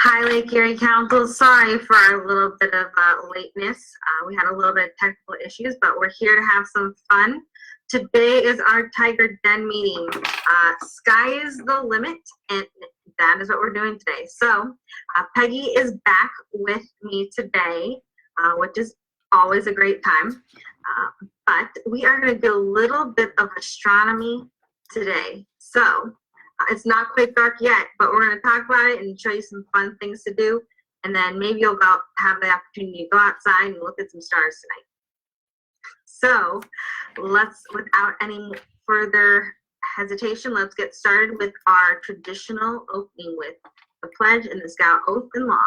Hi, Lake Erie Council. Sorry for our little bit of lateness. We had a little bit of technical issues, but we're here to have some fun. Today is our Tiger Den meeting. Sky is the limit, and that is what we're doing today. So Peggy is back with me today, which is always a great time. But we are going to do a little bit of astronomy today. So it's not quite dark yet, but we're going to talk about it and show you some fun things to do. And then maybe you'll have the opportunity to go outside and look at some stars tonight. So without any further hesitation, let's get started with our traditional opening with the pledge and the Scout oath and law.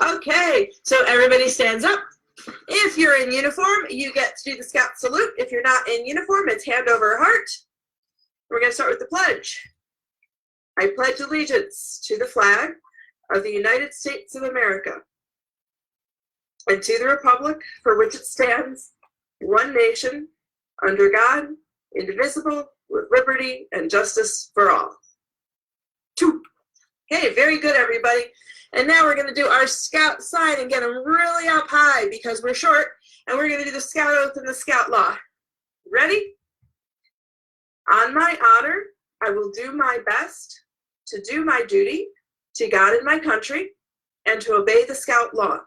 Okay, so everybody stands up. If you're in uniform, you get to do the Scout salute. If you're not in uniform, it's hand over heart. We're going to start with the pledge. I pledge allegiance to the flag of the United States of America and to the republic for which it stands, one nation, under God, indivisible, with liberty and justice for all. Two. Okay, very good, everybody. And now we're going to do our Scout sign and get them really up high because we're short, and we're going to do the Scout oath and the Scout law. Ready? On my honor, I will do my best to do my duty to God and my country and to obey the Scout law,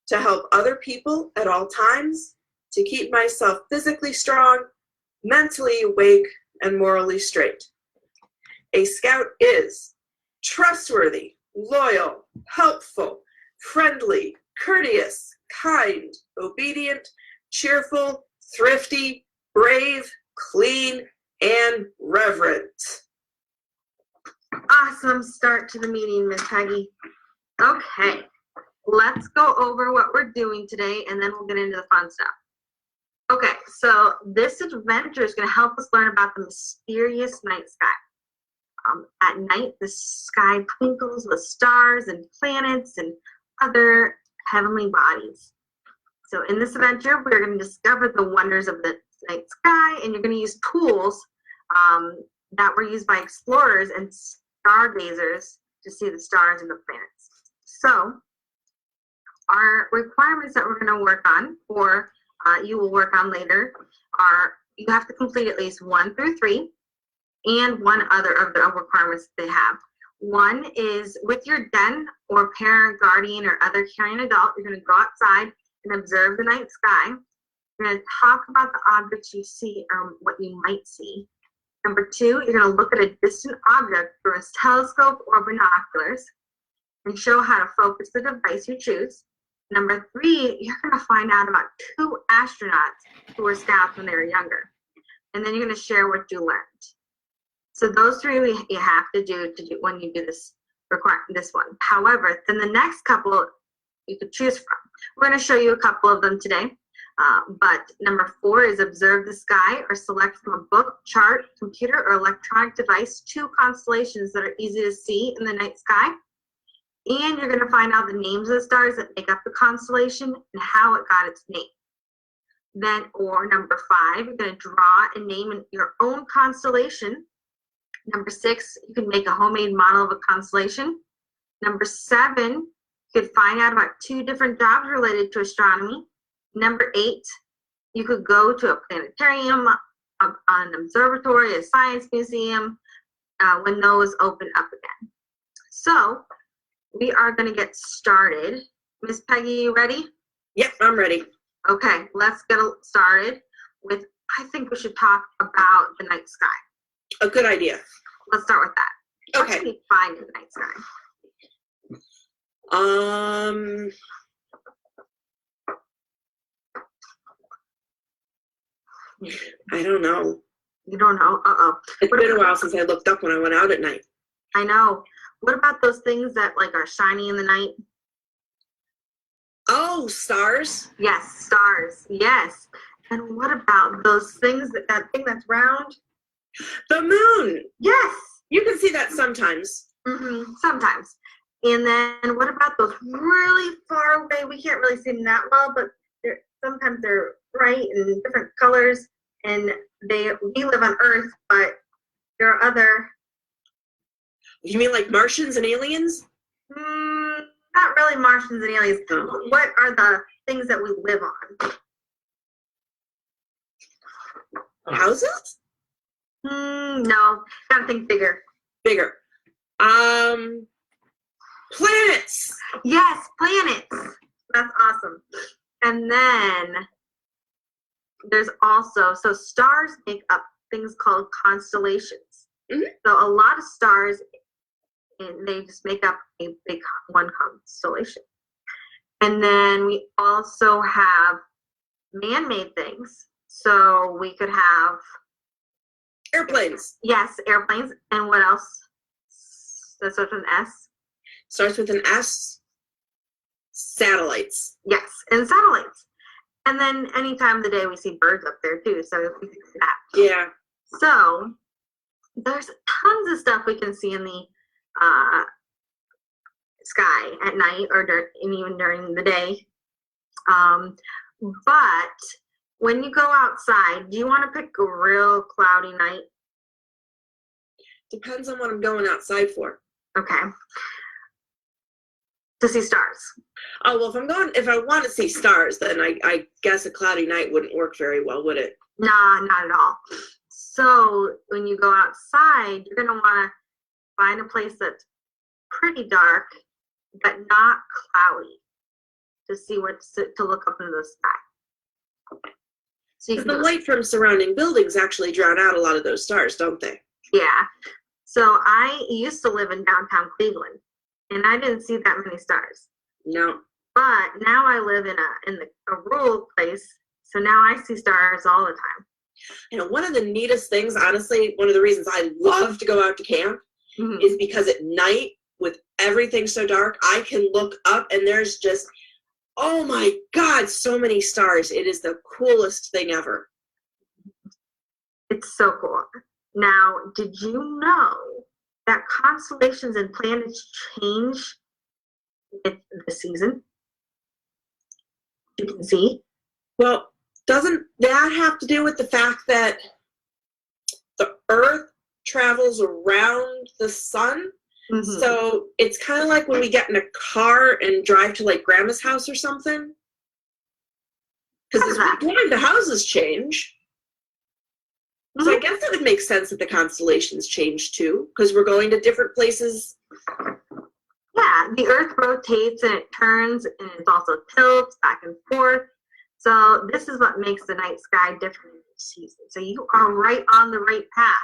to help other people at all times, to keep myself physically strong, mentally awake, and morally straight. A Scout is trustworthy, loyal, helpful, friendly, courteous, kind, obedient, cheerful, thrifty, brave, clean, and reverent. Awesome start to the meeting, Miss Peggy. Okay, let's go over what we're doing today, and then we'll get into the fun stuff. Okay, so this adventure is going to help us learn about the mysterious night sky. At night, the sky twinkles with stars and planets and other heavenly bodies. So in this adventure, we're going to discover the wonders of the night sky, and you're going to use tools that were used by explorers and stargazers to see the stars and the planets. So our requirements that we're going to work on, or you will work on later, are you have to complete at least 1 through 3. And one other of the requirements they have. One is with your den or parent, guardian, or other caring adult, you're going to go outside and observe the night sky. You're going to talk about the objects you see or what you might see. Number 2, you're going to look at a distant object through a telescope or binoculars and show how to focus the device you choose. Number 3, you're going to find out about 2 astronauts who were scouts when they were younger. And then you're going to share what you learned. So those 3 you have to do when you do this one. However, then the next couple you could choose from. We're going to show you a couple of them today. But number 4 is observe the sky or select from a book, chart, computer, or electronic device 2 constellations that are easy to see in the night sky. And you're going to find out the names of the stars that make up the constellation and how it got its name. Then, or number 5, you're going to draw and name your own constellation. Number 6, you can make a homemade model of a constellation. Number 7, you could find out about 2 different jobs related to astronomy. Number 8, you could go to a planetarium, an observatory, a science museum, when those open up again. So we are going to get started. Miss Peggy, you ready? Yep, I'm ready. Okay, let's get started with, I think we should talk about the night sky. A good idea. Let's start with that. Okay. What can we find in the night sky? I don't know. You don't know? Uh-oh. It's been a while since I looked up when I went out at night. I know. What about those things that are shiny in the night? Oh, stars? Yes, stars. Yes. And what about those things, that thing that's round? The moon. Yes. You can see that sometimes. Sometimes. And then what about those really far away? We can't really see them that well, but sometimes they're bright and different colors. And we live on Earth, but there are other. You mean like Martians and aliens? Not really Martians and aliens. Oh. What are the things that we live on? Houses? No. Gotta think bigger. Bigger. Planets. Yes, planets. That's awesome. And then there's also, so stars make up things called constellations. Mm-hmm. So a lot of stars, and they just make up a big one constellation. And then we also have man-made things. So we could have Airplanes. yes, airplanes. And what else? That starts with an S. Starts with an S. Satellites. Yes, and satellites. And then any time of the day we see birds up there too. So we can see that. Yeah. So there's tons of stuff we can see in the sky at night or even during the day. But when you go outside, do you want to pick a real cloudy night? Depends on what I'm going outside for. Okay. To see stars. Oh, well, if I want to see stars, then I guess a cloudy night wouldn't work very well, would it? Nah, not at all. So when you go outside, you're going to want to find a place that's pretty dark, but not cloudy, to see to look up into the sky. So you The light from surrounding buildings actually drown out a lot of those stars, don't they? Yeah. So I used to live in downtown Cleveland, and I didn't see that many stars. No. But now I live in a rural place, so now I see stars all the time. You know, one of the neatest things, honestly, one of the reasons I love to go out to camp is because at night, with everything so dark, I can look up and there's just, oh my God, so many stars. It is the coolest thing ever. It's so cool. Now, did you know that constellations and planets change with the season? You can see. Well, doesn't that have to do with the fact that the Earth travels around the sun? Mm-hmm. So it's kind of like when we get in a car and drive to like grandma's house or something. Because as we drive, the houses change. So I guess it would make sense that the constellations change too, because we're going to different places. Yeah, the Earth rotates and it turns, and it also tilts back and forth. So this is what makes the night sky different in each season. So you are right on the right path.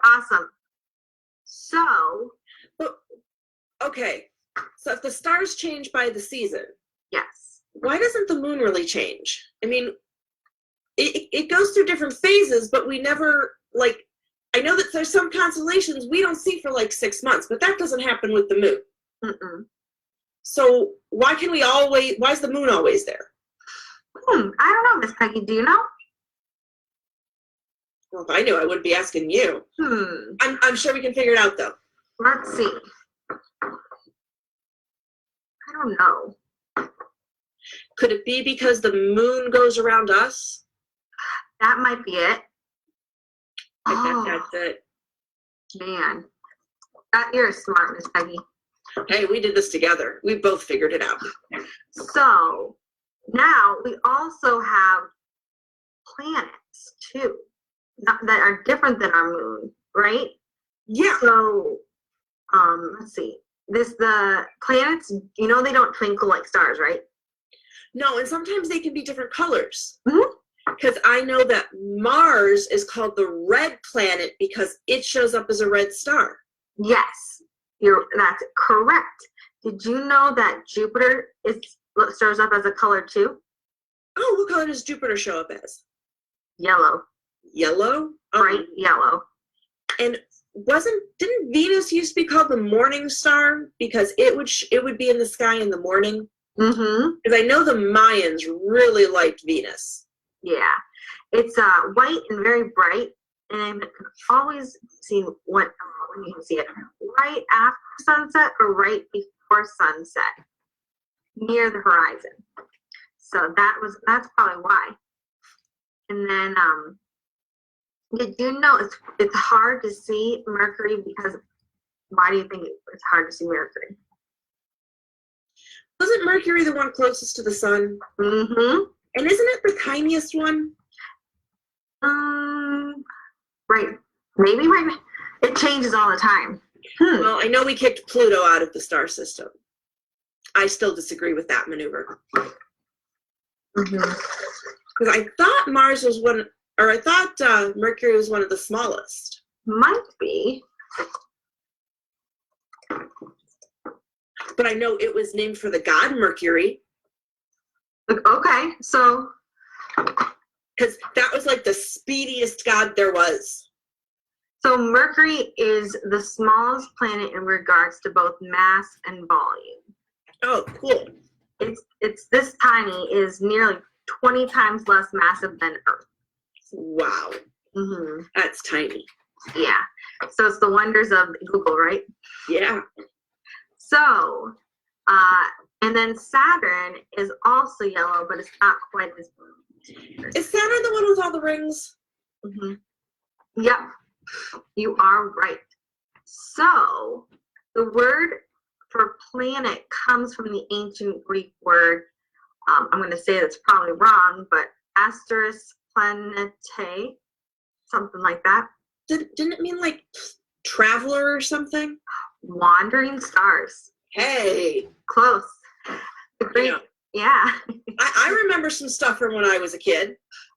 Awesome. So, okay, so if the stars change by the season, yes. Why doesn't the moon really change? I mean, it goes through different phases, but we never, like, I know that there's some constellations we don't see for like 6 months, but that doesn't happen with the moon. Mm-mm. So why is the moon always there? I don't know, Miss Peggy, do you know? Well, if I knew, I wouldn't be asking you. I'm sure we can figure it out, though. Let's see. I don't know. Could it be because the moon goes around us? That might be it. I bet that's it. Man. You're smart, Miss Peggy. Hey, we did this together. We both figured it out. So, now we also have planets, too, that are different than our moon, right? Yeah. So, let's see. The planets, you know, they don't twinkle like stars, right? No, and sometimes they can be different colors. Mm-hmm. Because I know that Mars is called the red planet because it shows up as a red star. Yes, that's correct. Did you know that Jupiter shows up as a color too? Oh, what color does Jupiter show up as? Yellow. Yellow? Bright yellow. And didn't Venus used to be called the morning star because it would be in the sky in the morning? Mm-hmm. Because I know the Mayans really liked Venus. Yeah, it's white and very bright, and you can always see when you can see it right after sunset or right before sunset near the horizon. So that's probably why. And then you do know it's hard to see Mercury because why do you think it's hard to see Mercury? Wasn't Mercury the one closest to the sun? Mm-hmm. And isn't it the tiniest one? Right. Maybe right. It changes all the time. Well, I know we kicked Pluto out of the star system. I still disagree with that maneuver. Because I thought Mars was one, or I thought Mercury was one of the smallest. Might be. But I know it was named for the god Mercury. Okay, so. Because that was like the speediest god there was. So Mercury is the smallest planet in regards to both mass and volume. Oh, cool. It's this tiny, is nearly 20 times less massive than Earth. Wow. That's tiny. Yeah. So it's the wonders of Google, right? Yeah. So, and then Saturn is also yellow, but it's not quite as blue. Is Saturn the one with all the rings? Yep. You are right. So, the word for planet comes from the ancient Greek word, I'm going to say that's probably wrong, but asteris planetae, something like that. Didn't it mean like traveler or something? Wandering stars. Hey. Close. The Greek, yeah. I remember some stuff from when I was a kid.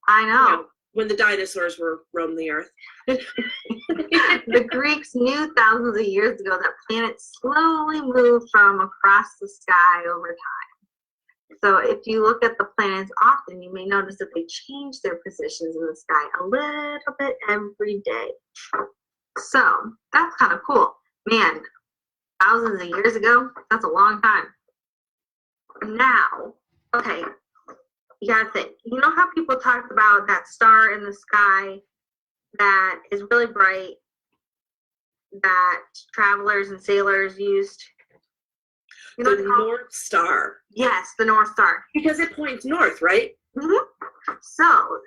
I know. When the dinosaurs were roamed the earth. The Greeks knew thousands of years ago that planets slowly move from across the sky over time. So if you look at the planets often, you may notice that they change their positions in the sky a little bit every day. So that's kind of cool. Man, thousands of years ago, that's a long time. Now, okay, you gotta think. You know how people talked about that star in the sky that is really bright that travelers and sailors used? You know the North Star. Yes, the North Star. Because it points north, right? So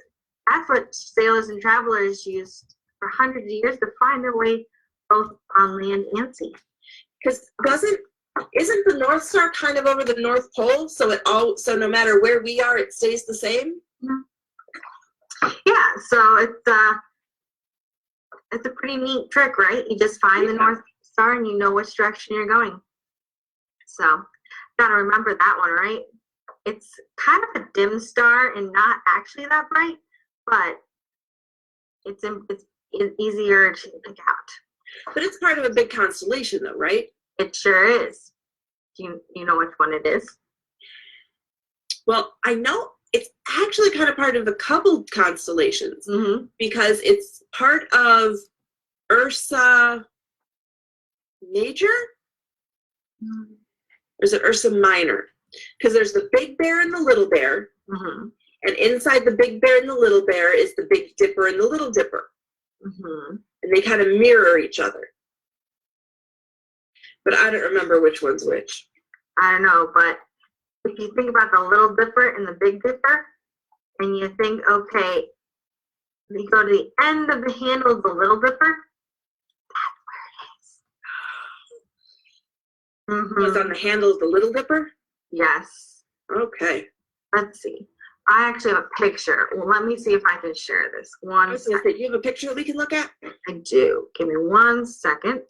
that's what sailors and travelers used for hundreds of years to find their way both on land and sea. Because isn't the North Star kind of over the North Pole? So no matter where we are, it stays the same? Yeah, so it's a pretty neat trick, right? You just find the North Star and you know which direction you're going. So, gotta remember that one, right? It's kind of a dim star and not actually that bright, but it's easier to pick out. But it's part of a big constellation, though, right? It sure is. Do you know which one it is? Well, I know it's actually kind of part of a couple constellations because it's part of Ursa Major? Or is it Ursa Minor? Because there's the Big Bear and the Little Bear. And inside the Big Bear and the Little Bear is the Big Dipper and the Little Dipper. And they kind of mirror each other. But I don't remember which one's which. I don't know, but if you think about the Little Dipper and the Big Dipper, and you think, okay, you go to the end of the handle of the Little Dipper, that's where it is. What's on the handle of the Little Dipper? Yes. Okay. Let's see. I actually have a picture. Well, let me see if I can share this. I was going to say, do you have a picture that we can look at? I do. Give me 1 second.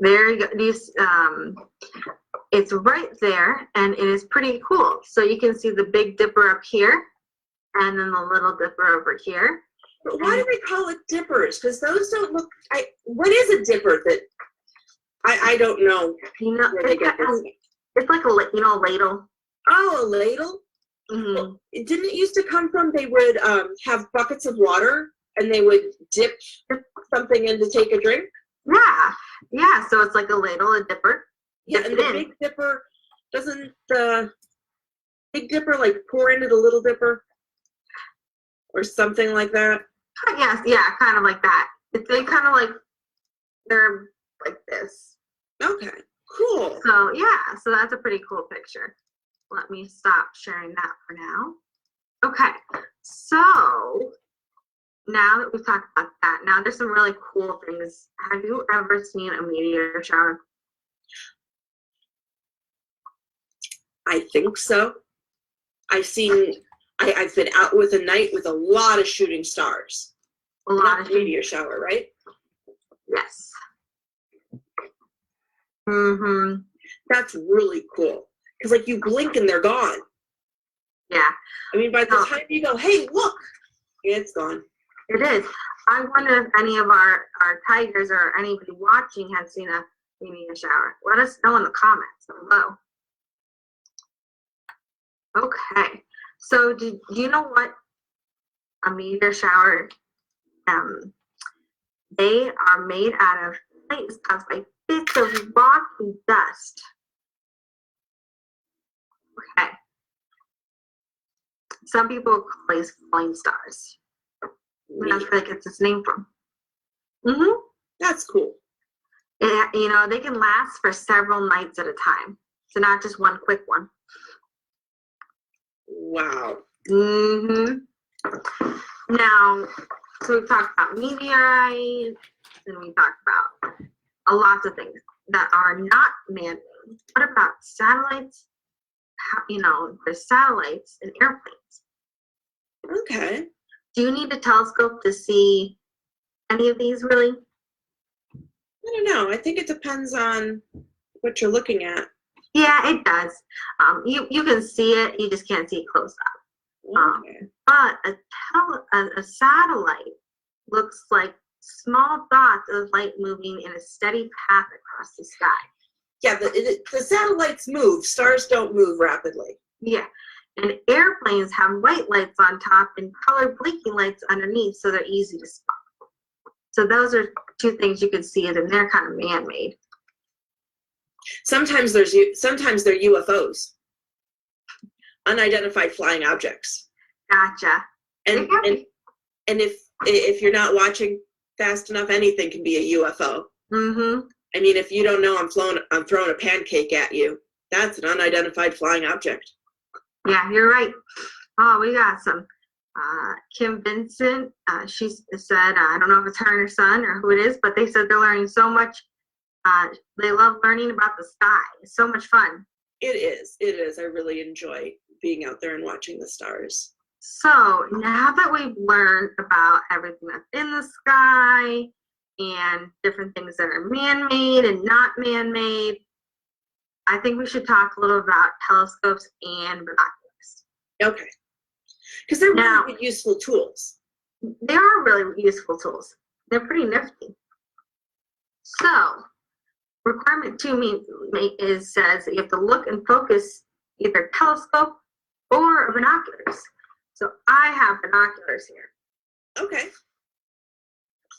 There you go. It's right there, and it is pretty cool. So you can see the Big Dipper up here, and then the Little Dipper over here. But why do we call it dippers? Because those don't look. What is a dipper? That I don't know. You know, where they get this. It's like a ladle. Oh, a ladle. Well, didn't it used to come from? They would have buckets of water, and they would dip something in to take a drink. Yeah. So it's like a ladle, a dipper. Yeah, and the Big Dipper, doesn't the Big Dipper like pour into the Little Dipper? or something like that. Yes, yeah, kind of like that. They kind of like, they're like this. Okay, cool. So yeah, so that's a pretty cool picture. Let me stop sharing that for now. Okay, so now that we've talked about that, now there's some really cool things. Have you ever seen a meteor shower? I think so. I've been out with a night with a lot of shooting stars. A lot Not of meteor shower, right? Yes. Mm-hmm. That's really cool. Because like you blink and they're gone. Yeah. I mean, by the time you go, hey, look, it's gone. It is. I wonder if any of our tigers or anybody watching has seen a meteor shower. Let us know in the comments below. Okay. So do you know what a meteor shower, they are made out of lights caused by bits of rock and dust. Okay. Some people call these falling stars. And that's where it gets its name from. Mm-hmm. That's cool. You know, they can last for several nights at a time. So not just one quick one. Wow. Mm-hmm. Now, so we talked about meteorites, and we talked about a lot of things that are not man-made. What about satellites? You know, there's satellites and airplanes. Okay. Do you need a telescope to see any of these, really? I don't know. I think it depends on what you're looking at. Yeah, it does. You can see it, you just can't see it close up. Okay. But a satellite looks like small dots of light moving in a steady path across the sky. Yeah, the satellites move. Stars don't move rapidly. Yeah, and airplanes have white lights on top and colored blinking lights underneath, so they're easy to spot. So those are two things you can see, and they're kind of man-made. Sometimes they're UFOs, unidentified flying objects. Gotcha. And if you're not watching fast enough, anything can be a UFO. Mm-hmm. I mean, if you don't know I'm throwing a pancake at you, that's an unidentified flying object. Yeah, you're right. Oh, we got some. Kim Vincent, she said, I don't know if it's her and her son or who it is, but they said they're learning so much. They love learning about the sky. It's so much fun. It is. It is. I really enjoy being out there and watching the stars. So now that we've learned about everything that's in the sky and different things that are man-made and not man-made, I think we should talk a little about telescopes and binoculars. Okay. Because they're really good, useful tools. They are really useful tools. They're pretty nifty. So, requirement 2 says that you have to look and focus either telescope or binoculars. So I have binoculars here. Okay.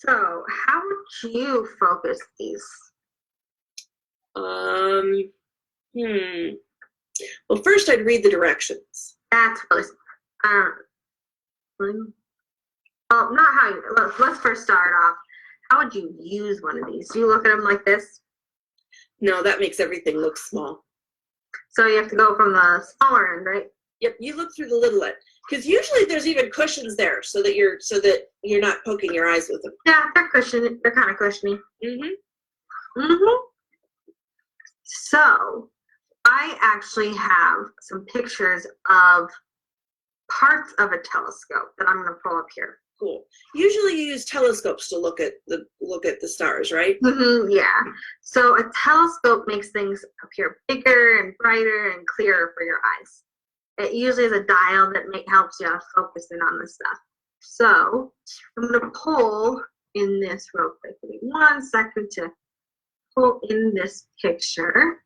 So how would you focus these? Well, first I'd read the directions. That's really well, not how you, let's first start off. How would you use one of these? Do you look at them like this? No, that makes everything look small. So you have to go from the smaller end, right? Yep, you look through the little end. Because usually there's even cushions there so that you're not poking your eyes with them. Yeah, they're cushiony. They're kind of cushiony. So I actually have some pictures of parts of a telescope that I'm going to pull up here. Cool. Usually you use telescopes to look at the stars, right? Yeah. So a telescope makes things appear bigger and brighter and clearer for your eyes. It usually is a dial that helps you focus in on this stuff. So I'm going to pull in this real quick. Give me 1 second to pull in this picture.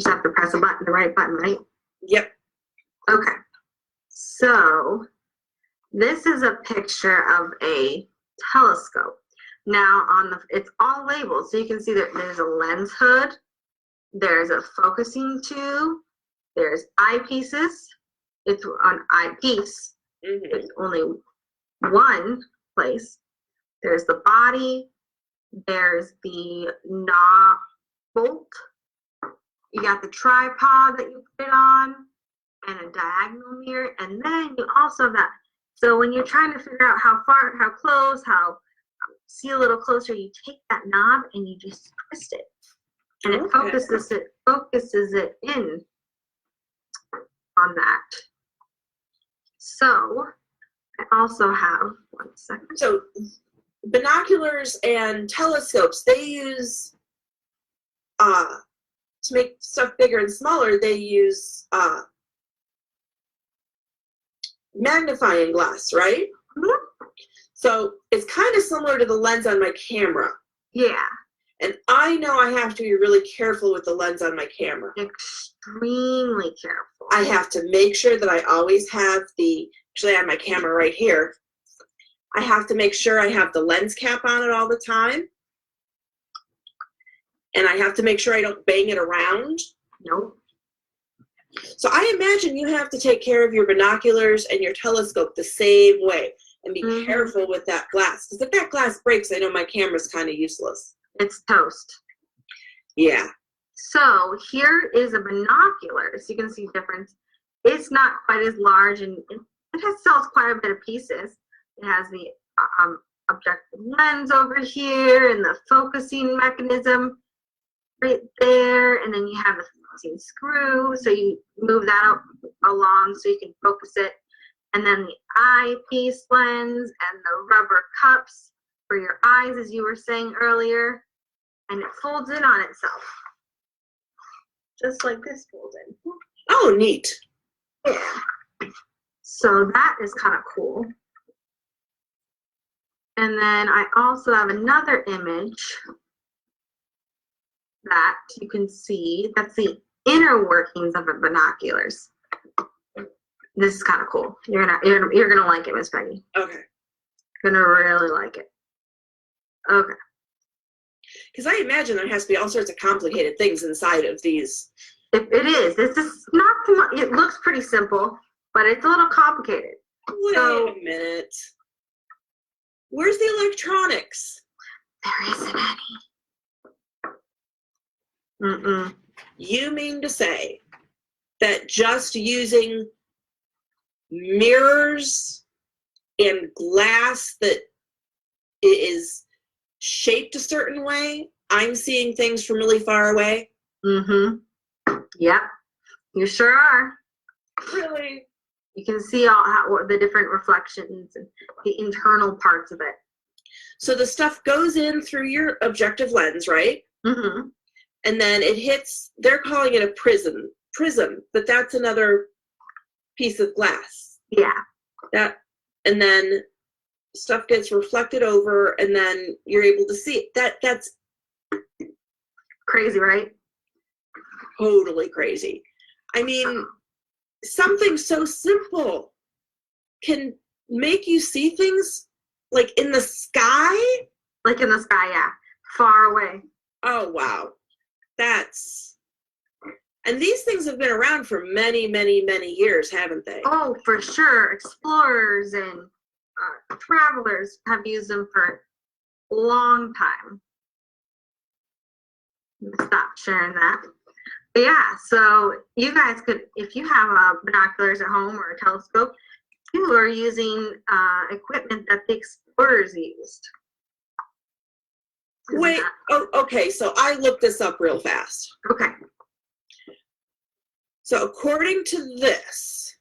Just have to press the right button, right? Yep. Okay. So this is a picture of a telescope. Now it's all labeled, so you can see that there's a lens hood, there's a focusing tube, there's eyepieces. It's an eyepiece. It's only one place. There's the body. There's the knob bolt. You got the tripod that you put it on, and a diagonal mirror, and then you also have that. So when you're trying to figure out how far, how close, how see a little closer, you take that knob and you just twist it, and it focuses it in on that. So I also have 1 second. So binoculars and telescopes, they use to make stuff bigger and smaller, they use magnifying glass, right? Mm-hmm. So it's kind of similar to the lens on my camera. Yeah. And I know I have to be really careful with the lens on my camera. Extremely careful. I have to make sure that I always have actually I have my camera right here. I have to make sure I have the lens cap on it all the time. And I have to make sure I don't bang it around. Nope. So I imagine you have to take care of your binoculars and your telescope the same way. And be careful with that glass. Because if that glass breaks, I know my camera's kind of useless. It's toast. Yeah. So here is a binocular. So you can see the difference. It's not quite as large, and it sells quite a bit of pieces. It has the objective lens over here and the focusing mechanism right there. And then you have the focusing screw. So you move that along so you can focus it. And then the eyepiece lens and the rubber cups for your eyes, as you were saying earlier. And it folds in on itself. Just like this folds in. Oh, neat. Yeah. So that is kind of cool. And then I also have another image that you can see. That's the inner workings of the binoculars. This is kind of cool. You're gonna like it, Miss Peggy. Okay. You're gonna really like it. Okay. Because I imagine there has to be all sorts of complicated things inside of these. It is. This is not too much. It looks pretty simple, but it's a little complicated. Wait a minute. Where's the electronics? There isn't any. You mean to say that just using mirrors and glass that is shaped a certain way, I'm seeing things from really far away? Yep. You sure are. Really? You can see the different reflections and the internal parts of it. So the stuff goes in through your objective lens, right? And then it hits, they're calling it a prism, but that's another piece of glass. Yeah. And then stuff gets reflected over, and then you're able to see it. That's crazy, right? Totally crazy. I mean, something so simple can make you see things like in the sky? Like in the sky, yeah. Far away. Oh, wow. And these things have been around for many, many, many years, haven't they? Oh, for sure. Explorers and travelers have used them for a long time. Stop sharing that. But yeah, so you guys could, if you have binoculars at home or a telescope, you are using equipment that the explorers used. Wait, okay, so I looked this up real fast. Okay. So according to this,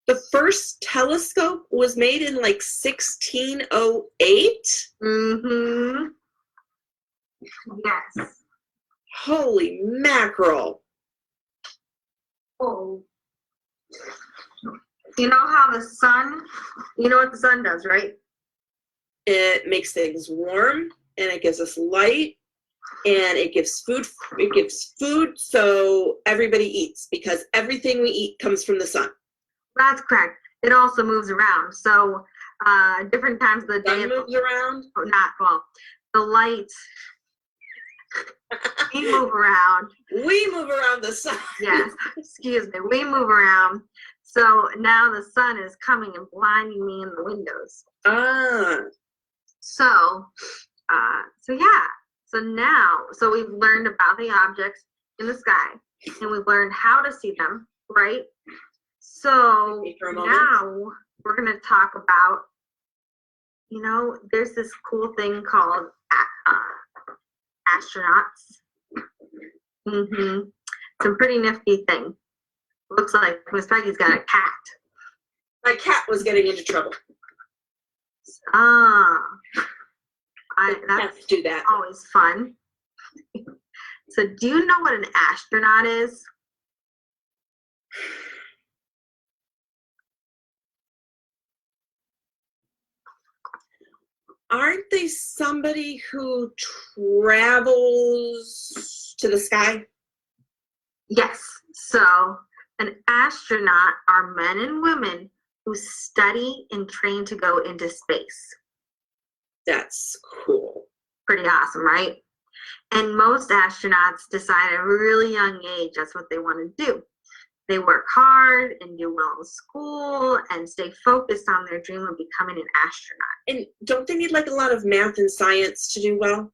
the first telescope was made in like 1608? Yes. Holy mackerel. Oh. You know how the sun, you know what the sun does, right? It makes things warm, and it gives us light, and it gives food. It gives food so everybody eats, because everything we eat comes from the sun. That's correct. It also moves around. So different times of the day. Sun moves around. The lights. We move around. We move around the sun. Yes, excuse me. We move around. So now the sun is coming and blinding me in the windows. So yeah. So we've learned about the objects in the sky, and we've learned how to see them, right? So now we're going to talk about, there's this cool thing called astronauts. It's a pretty nifty thing. Looks like Miss Peggy's got a cat. My cat was getting into trouble. That's do that. Always fun. So do you know what an astronaut is? Aren't they somebody who travels to the sky? Yes. So an astronaut are men and women who study and train to go into space. That's cool. Pretty awesome, right? And most astronauts decide at a really young age that's what they want to do. They work hard and do well in school and stay focused on their dream of becoming an astronaut. And don't they need like a lot of math and science to do well?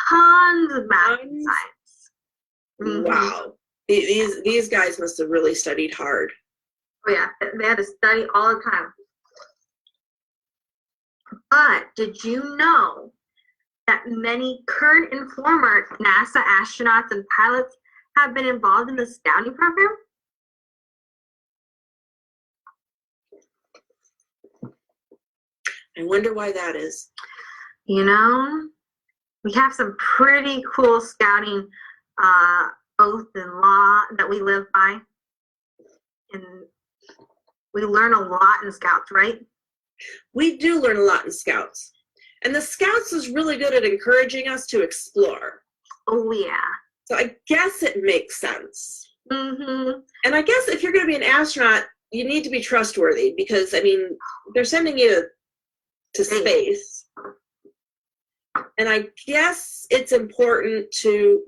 Tons of math and science. Wow. These guys must have really studied hard. Oh yeah, they had to study all the time. But did you know that many current and former NASA astronauts and pilots have been involved in the Scouting program? I wonder why that is. We have some pretty cool Scouting oath and law that we live by. And we learn a lot in Scouts, right? We do learn a lot in Scouts. And the Scouts is really good at encouraging us to explore. Oh, yeah. So I guess it makes sense. Mm-hmm. And I guess if you're going to be an astronaut, you need to be trustworthy because, they're sending you to space. And I guess it's important to,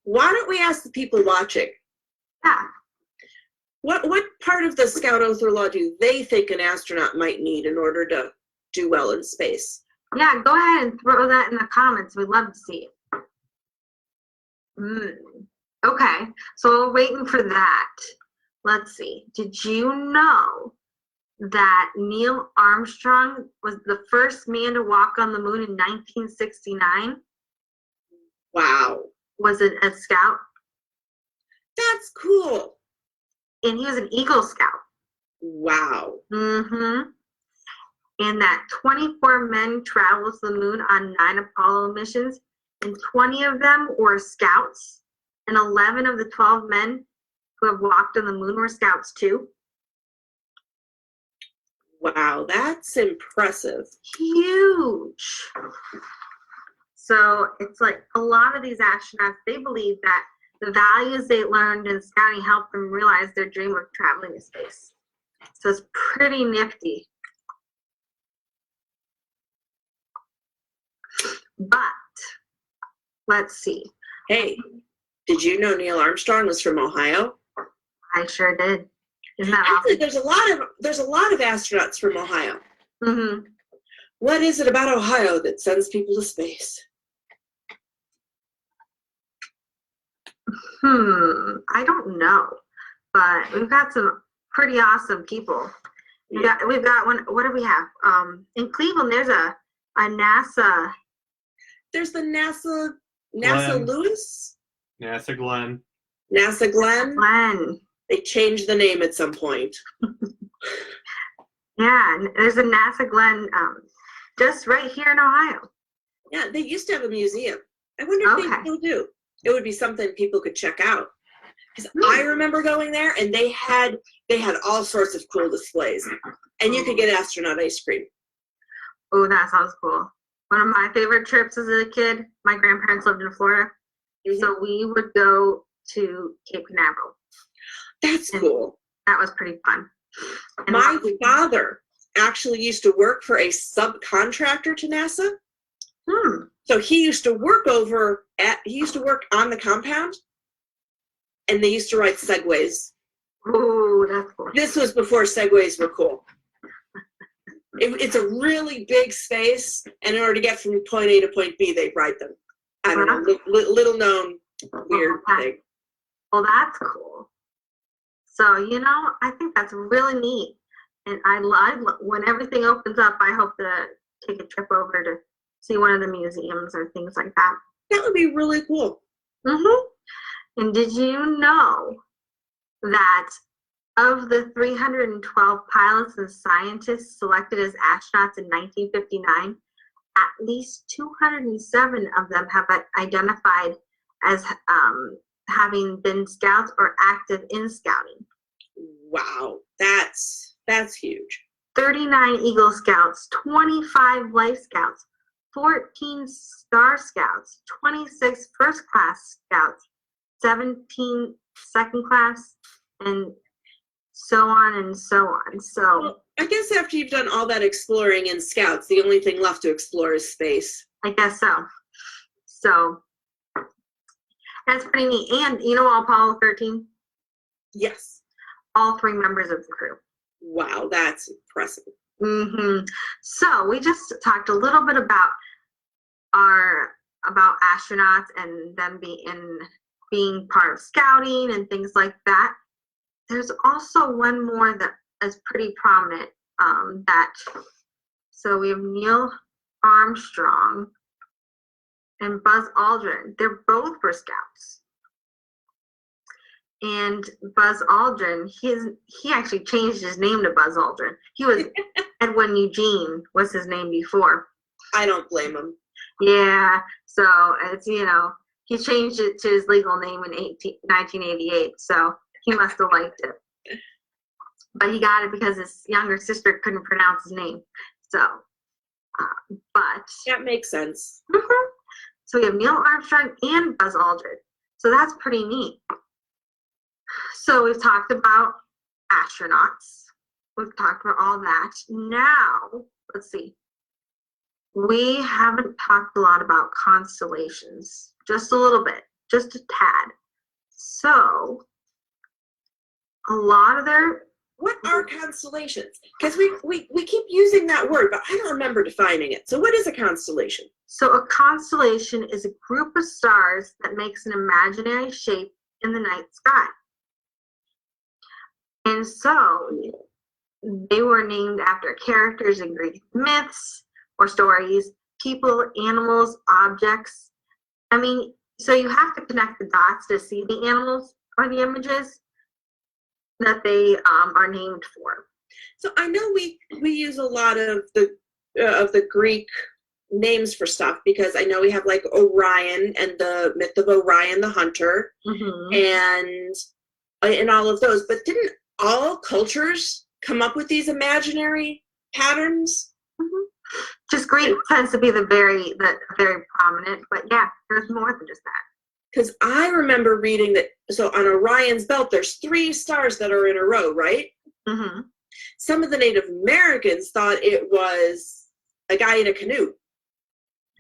why don't we ask the people watching? Yeah. What part of the Scout Oath or Law do they think an astronaut might need in order to do well in space? Yeah, go ahead and throw that in the comments. We'd love to see it. Okay, so we're waiting for that. Let's see. Did you know that Neil Armstrong was the first man to walk on the moon in 1969? Wow. Was it a Scout? That's cool. And he was an Eagle Scout. Wow. Mm-hmm. And that 24 men traveled to the moon on 9 Apollo missions, and 20 of them were Scouts, and 11 of the 12 men who have walked on the moon were Scouts too. Wow, that's impressive. Huge. So it's like a lot of these astronauts, they believe that the values they learned in Scouting helped them realize their dream of traveling to space. So it's pretty nifty. But let's see. Hey, did you know Neil Armstrong was from Ohio? I sure did. Isn't that Actually, awesome? there's a lot of astronauts from Ohio. Mm-hmm. What is it about Ohio that sends people to space? I don't know, but we've got some pretty awesome people. We've got one. What do we have? In Cleveland, there's a NASA. There's the NASA Glenn. Lewis? NASA Glenn. NASA Glenn? Glenn. They changed the name at some point. Yeah, there's a NASA Glenn just right here in Ohio. Yeah, they used to have a museum. I wonder if they still do. It would be something people could check out. Because I remember going there and they had all sorts of cool displays. And you could get astronaut ice cream. Oh, that sounds cool. One of my favorite trips as a kid, my grandparents lived in Florida. Mm-hmm. So we would go to Cape Canaveral. That's cool. That was pretty fun. And my father actually used to work for a subcontractor to NASA. Hmm. So he used to work on the compound, and they used to ride segways. Ooh, that's cool. This was before segways were cool. It's a really big space, and in order to get from point A to point B, they ride them. I don't know, little known weird thing. Well, that's cool. So, you know, I think that's really neat. And I love when everything opens up, I hope to take a trip over to see one of the museums or things like that. That would be really cool. And did you know that of the 312 pilots and scientists selected as astronauts in 1959, at least 207 of them have identified as having been scouts or active in scouting. Wow, that's huge. 39 Eagle Scouts, 25 Life Scouts, 14 Star Scouts, 26 First Class Scouts, 17 Second Class, and so on and so on. So, well, I guess after you've done all that exploring in Scouts, the only thing left to explore is space. I guess so. So, that's pretty neat. And you know Apollo 13? Yes. All 3 members of the crew. Wow, that's impressive. So we just talked a little bit about astronauts and them being part of scouting and things like that. There's also one more that is pretty prominent. So we have Neil Armstrong and Buzz Aldrin. They're both for scouts. And Buzz Aldrin, he actually changed his name to Buzz Aldrin. He was Edwin Eugene was his name before. I don't blame him. Yeah, so it's, you know, he changed it to his legal name in 1988, so he must have liked it. But he got it because his younger sister couldn't pronounce his name. So, but... That makes sense. So we have Neil Armstrong and Buzz Aldrin. So that's pretty neat. So we've talked about astronauts. We've talked about all that. Now, let's see. We haven't talked a lot about constellations. Just a little bit. Just a tad. So, a lot of their... What are constellations? Because we keep using that word, but I don't remember defining it. So what is a constellation? So a constellation is a group of stars that makes an imaginary shape in the night sky. And so they were named after characters in Greek myths or stories, people, animals, objects. I mean, so you have to connect the dots to see the animals or the images that they are named for. So I know we use a lot of the Greek names for stuff, because I know we have like Orion and the myth of Orion the hunter, and all of those. But didn't all cultures come up with these imaginary patterns? Just Greek tends to be the very prominent, but yeah, there's more than just that. Because I remember reading that, so on Orion's belt, there's 3 stars that are in a row, right? Some of the Native Americans thought it was a guy in a canoe.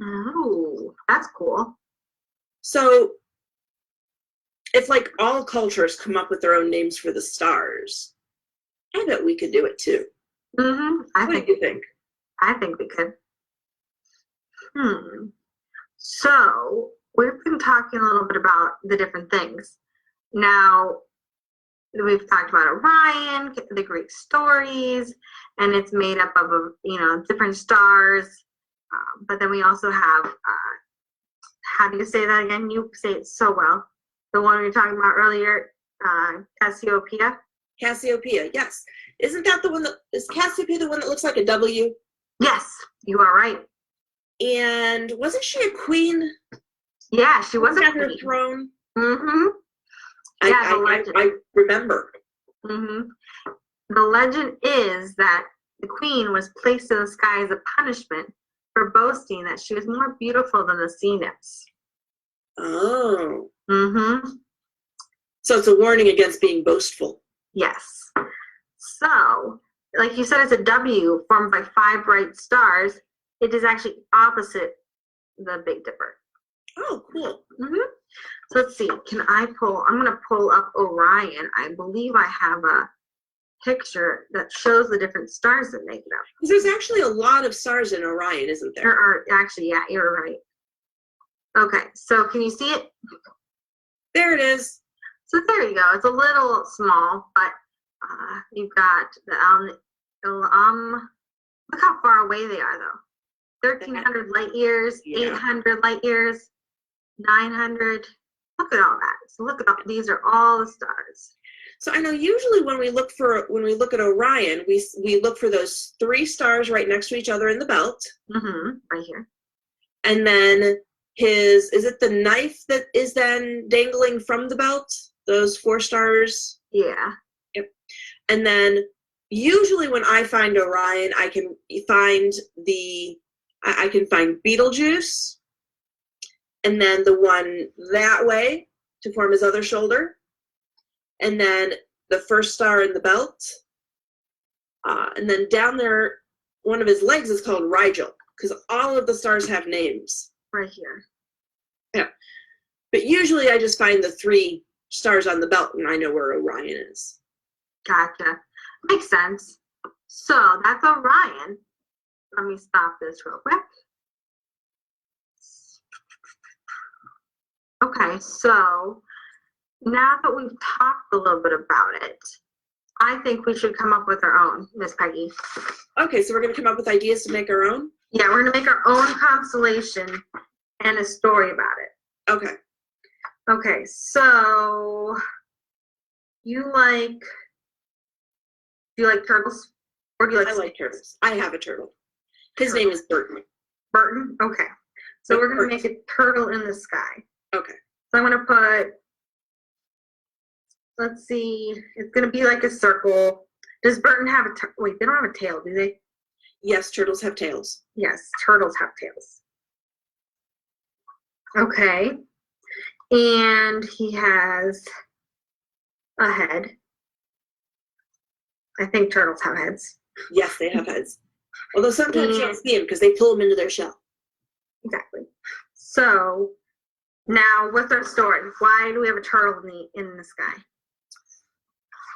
Oh, that's cool. So if like all cultures come up with their own names for the stars, I bet we could do it too. What do you think? I think we could. So we've been talking a little bit about the different things. Now, we've talked about Orion, the Greek stories, and it's made up of, different stars. But then we also have, how do you say that again? You say it so well. The one we were talking about earlier, Cassiopeia. Cassiopeia, yes. Isn't that the one is Cassiopeia the one that looks like a W? Yes, you are right. And wasn't she a queen? Yeah, she was at her throne. Yeah, the legend. I remember. The legend is that the queen was placed in the sky as a punishment for boasting that she was more beautiful than the sea nymphs. Oh. So it's a warning against being boastful. Yes. So like you said, it's a W formed by 5 bright stars. It is actually opposite the Big Dipper. Oh, cool. So let's see. I'm going to pull up Orion. I believe I have a picture that shows the different stars that make it up. Because there's actually a lot of stars in Orion, isn't there? There are actually, yeah, you're right. Okay, so can you see it? There it is. So there you go. It's a little small, but you've got the look how far away they are, though. 1,300 light years, Yeah. 800 light years, 900. Look at all that. So look at all, these are all the stars. So I know usually when we look at Orion, we look for those 3 stars right next to each other in the belt. Right here. And then is it the knife that is then dangling from the belt? Those 4 stars? Yeah. Yep. And then usually when I find Orion, I can find Betelgeuse, and then the one that way to form his other shoulder, and then the first star in the belt, and then down there, one of his legs is called Rigel, because all of the stars have names. Right here. Yeah. But usually I just find the 3 stars on the belt and I know where Orion is. Gotcha. Makes sense. So that's Orion. Let me stop this real quick. Okay, so now that we've talked a little bit about it, I think we should come up with our own, Miss Peggy. Okay, so we're going to come up with ideas to make our own? Yeah, we're going to make our own constellation and a story about it. Okay. Okay, so do you like turtles? Or do you like I like turtles. I have a turtle. His name is Burton. Burton? Okay. So we're going to make a turtle in the sky. Okay. So I'm going to put, let's see, it's going to be like a circle. Does Burton have a, wait, they don't have a tail, do they? Yes, turtles have tails. Yes, turtles have tails. Okay. And he has a head. I think turtles have heads. Yes, they have heads. Although sometimes you don't see them because they pull them into their shell. Exactly. So now, what's our story? Why do we have a turtle in the sky?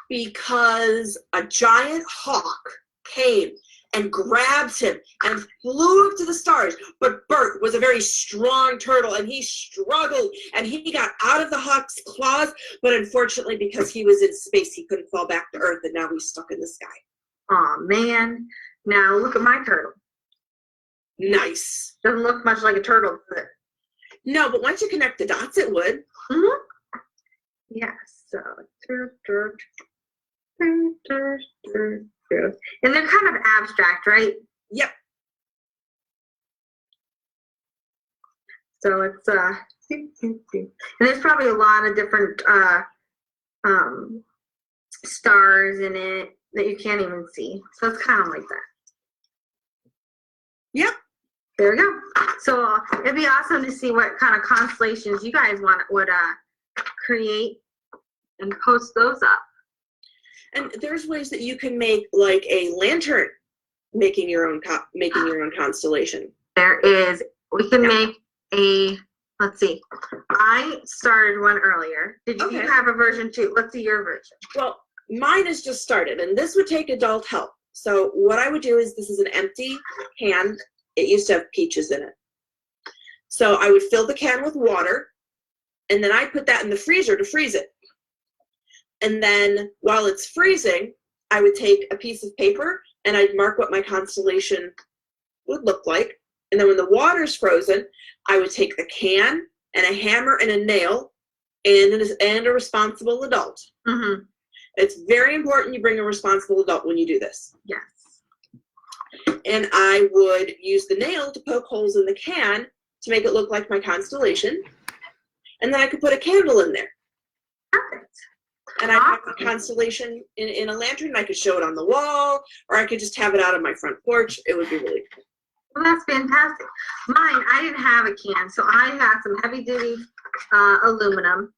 Because a giant hawk came and grabbed him and flew up to the stars. But Bert was a very strong turtle and he struggled and he got out of the hawk's claws. But unfortunately, because he was in space, he couldn't fall back to Earth and now he's stuck in the sky. Aw, man. Now look at my turtle. Nice. Doesn't look much like a turtle, does it? No, but once you connect the dots, it would. Mm-hmm. Yeah, so. And they're kind of abstract, right? Yep. So it's and there's probably a lot of different stars in it that you can't even see. So it's kind of like that. Yep. There we go. So it'd be awesome to see what kind of constellations you guys would create and post those up. And there's ways that you can make like a lantern, making your own constellation. There is. We can make a. Let's see. I started one earlier. Did you have a version too? Let's see your version. Well, mine is just started, and this would take adult help. So what I would do is this is an empty can. It used to have peaches in it. So I would fill the can with water, and then I put that in the freezer to freeze it. And then while it's freezing, I would take a piece of paper and I'd mark what my constellation would look like. And then when the water's frozen, I would take the can and a hammer and a nail and a responsible adult. Mm-hmm. It's very important you bring a responsible adult when you do this. Yes. And I would use the nail to poke holes in the can to make it look like my constellation. And then I could put a candle in there. Perfect. And I have a constellation in a lantern, and I could show it on the wall, or I could just have it out on my front porch. It would be really cool. Well, that's fantastic. Mine, I didn't have a can, so I had some heavy-duty aluminum,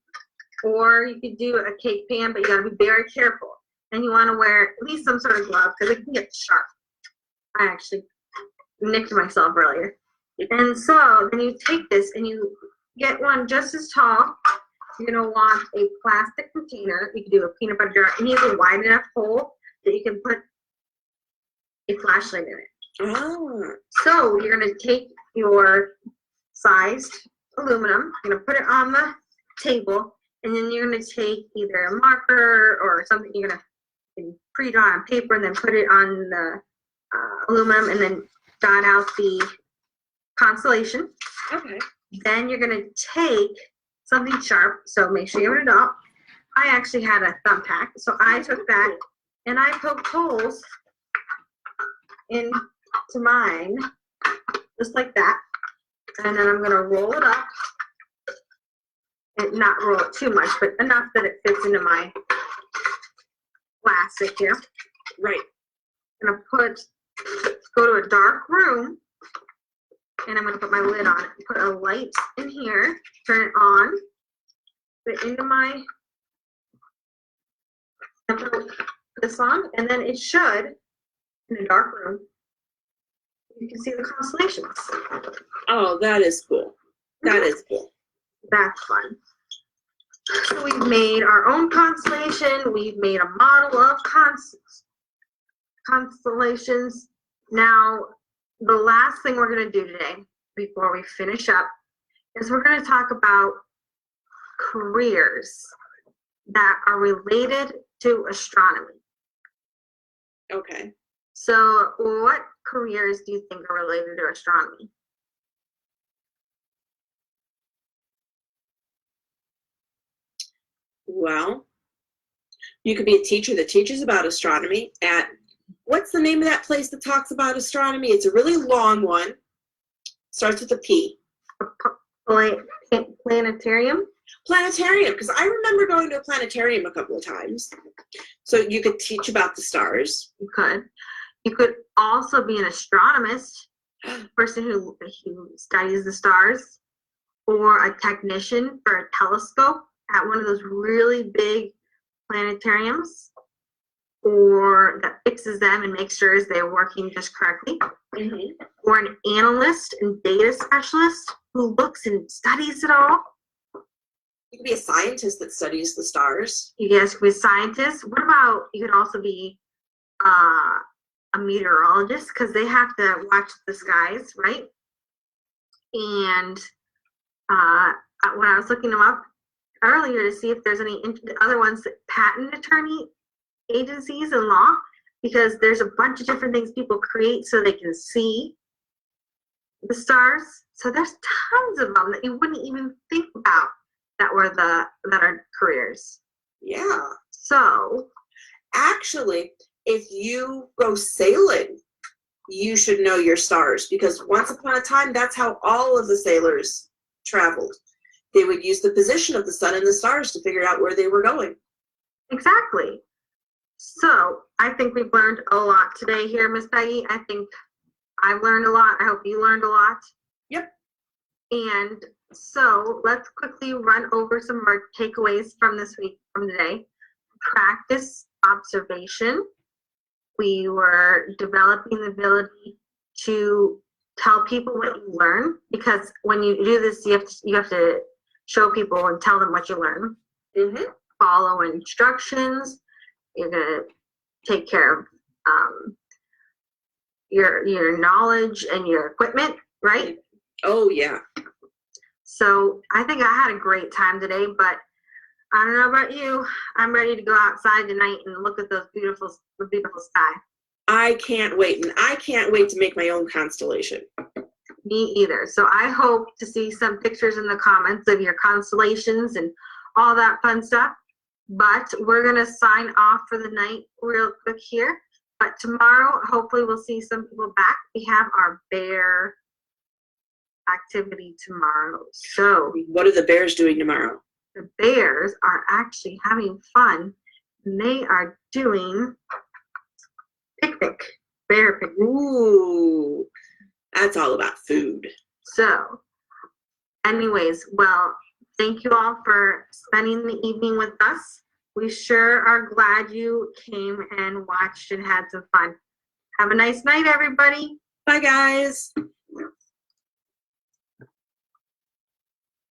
or you could do a cake pan, but you got to be very careful and you want to wear at least some sort of glove because it can get sharp. I actually nicked myself earlier. And so then you take this and you get one just as tall. You're going to want a plastic container. You can do a peanut butter jar. It needs a wide enough hole that you can put a flashlight in it. Oh. So you're going to take your sized aluminum, you're going to put it on the table, and then you're going to take either a marker or something you're going to pre-draw on paper and then put it on the aluminum and then dot out the constellation. Okay. Then you're going to take something sharp, so make sure you have an adult. I actually had a thumbtack, so I took that and I poked holes into mine, just like that. And then I'm going to roll it up, and not roll it too much, but enough that it fits into my plastic here. Right. I'm going to go to a dark room, and I'm going to put my lid on it. Put a light in here, turn it on, put it into my, put this on, and then it should, in a dark room, you can see the constellations. Oh, that is cool. That is cool. That's fun. So we've made our own constellation. We've made a model of constellations. Now, the last thing we're going to do today, before we finish up, is we're going to talk about careers that are related to astronomy. Okay. So what careers do you think are related to astronomy? Well, you could be a teacher that teaches about astronomy at, what's the name of that place that talks about astronomy? It's a really long one. Starts with a P. Planetarium? Planetarium, because I remember going to a planetarium a couple of times. So you could teach about the stars. You could. You could also be an astronomist, person who studies the stars, or a technician for a telescope at one of those really big planetariums, or that fixes them and makes sure they're working just correctly, or an analyst and data specialist who looks and studies it all. You could be a scientist that studies the stars. You guys could be a scientist. What about, you could also be a meteorologist, because they have to watch the skies, right? And when I was looking them up earlier to see if there's any other ones, patent attorney agencies and law, because there's a bunch of different things people create so they can see the stars. So there's tons of them that you wouldn't even think about that are careers. Yeah. So actually, if you go sailing, you should know your stars, because once upon a time, that's how all of the sailors traveled. They would use the position of the sun and the stars to figure out where they were going. Exactly. So I think we've learned a lot today here, Miss Peggy. I think I've learned a lot. I hope you learned a lot. Yep. And so let's quickly run over some of our takeaways from this week, from today. Practice observation. We were developing the ability to tell people what you learn, because when you do this, you have to show people and tell them what you learn. Follow instructions. You're gonna take care of your knowledge and your equipment, right? Oh yeah. So I think I had a great time today, but I don't know about you. I'm ready to go outside tonight and look at the beautiful sky. I can't wait, and I can't wait to make my own constellation. Me either. So I hope to see some pictures in the comments of your constellations and all that fun stuff. But we're going to sign off for the night real quick here. But tomorrow, hopefully we'll see some people back. We have our bear activity tomorrow. So what are the bears doing tomorrow? The bears are actually having fun. And they are doing picnic, bear picnic. Ooh, that's all about food. So, anyways, well, thank you all for spending the evening with us. We sure are glad you came and watched and had some fun. Have a nice night, everybody. Bye, guys.